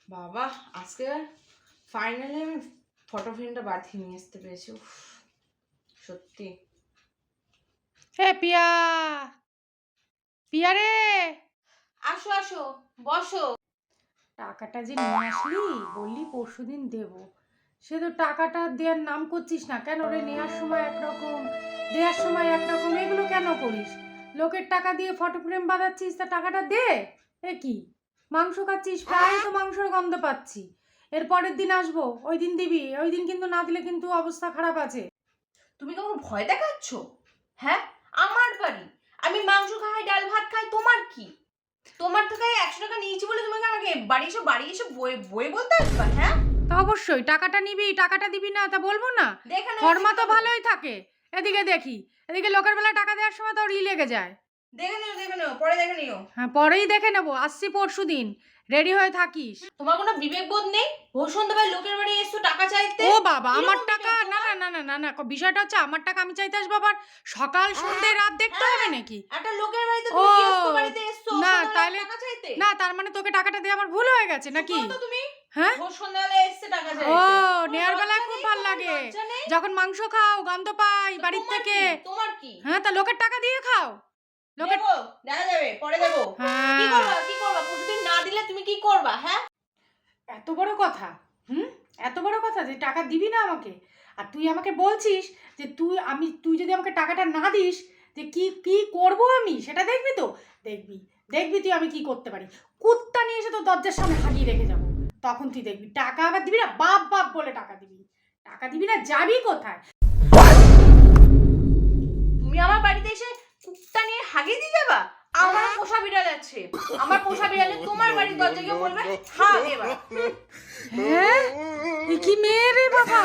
বাবা আজকে ফাইনালি আমি ফটো ফ্রেমটা বাঁধিয়ে নিয়ে আসতে পেরেছি। সত্যি। হে পিয়া, পিয়া রে, আসো আসো, বসো। টাকাটা যে নিয়ে আসলি, বললি পরশুদিন দেব, সে তো টাকাটা দেওয়ার নাম করছিস না কেন রে? নেওয়ার সময় একরকম, দেওয়ার সময় একরকম, এগুলো কেন করিস? লোকের টাকা দিয়ে ফটো ফ্রেম বাঁধাচ্ছিস, তা টাকাটা দে। এ কি মাংস খাচ্ছিস? প্রায় তো মাংসের গন্ধ পাচ্ছি। এর পরের দিন আসবো, ওই দিন দিবি। ওই দিন কিন্তু না দিলে কিন্তু অবস্থা খারাপ আছে। তুমি কাউকে ভয় দেখাচ্ছ? হ্যাঁ, আমার বাড়ি, আমি মাংস খাই, ডাল ভাত খাই, তোমার কি? তোমার থেকে 100 টাকা নিয়েছি বলে তোমাকে আমাকে বাড়ি এসে বই বলতে আসবা? হ্যাঁ, তা অবশ্যই টাকাটা নিবি, টাকাটা দিবি না তা বলবো না? দেখে নাও, ফর্মা তো ভালোই থাকে। এদিকে দেখি, এদিকে লোকের বেলা টাকা দেওয়ার সময় তো ই লেগে যায়। দেখে নিও, পরে দেখে নিও। হ্যাঁ, পরেই দেখে নেবো। আসছি পরশুদিন, রেডি হয়ে থাকিস। তোমার কোনো বিবেক বোধ নেই? ভোর সন্ধ্যাবেলা লোকের বাড়ি এসছো টাকা চাইতে। ও বাবা, আমার কিরকম টাকা? বিবেক না তোমার? না না না না না, বিষয়টা হচ্ছে আমার টাকা আমি চাইতে আসবো আবার সকাল সন্ধ্যে রাত দেখতে হবে নাকি? একটা লোকের বাড়িতে ও তুমি গৃহস্থ বাড়িতে এসছো না, সন্ধ্যাবেলা তাইলে টাকা চাইতে? না, তার মানে তোকে টাকাটা দিয়ে আমার ভুল হয়ে গেছে নাকি? তো তুমি হ্যাঁ, ভোর সন্ধ্যাবেলা এসছে টাকা চাইতে। ও তোমার নেয়ার লজ্জা বেলায় খুব নেই? ভাল তোমার লাগে লজ্জা নেই? যখন মাংস খাও, গন্ধ পাই তো বাড়ির তোমার থেকে। কি? তোমার কি? হ্যাঁ, তা লোকের টাকা দিয়ে খাও। লোকের দেবো, দেখা যাবে, পরে দেবো। কি হ্যাঁ, করবা প্রতিদিন না দিলে তুমি কি করবা? হ্যাঁ, এত বড় কথা? এত বড় কথা যে টাকা দিবি না আমাকে? আর তুই আমাকে বলছিস যে তুই যদি আমাকে টাকাটা না দিস, যে কি কি করব আমি সেটা দেখবি তো? দেখবি, দেখবি তুই আমি কি করতে পারি। কুত্তা নিয়ে এসে তো দরজার সামনে হাগিয়ে রেখে যাবো, তখন তুই দেখবি। টাকা আবার দিবি না, বাপ বাপ বলে টাকা দিবি। টাকা দিবি না, যাবি কোথায়? তুমি আমার বাড়িতে এসে কুত্তা নিয়ে হাগিয়ে দিয়ে যাবা? আমার পোষা বিড়াল আছে, আমার পোষা বিড়ালে তোমার বাড়ির দরজায় গিয়ে বলবে হাগ এবার। হ্যাঁ, এ কি মেয়ে রে বাবা!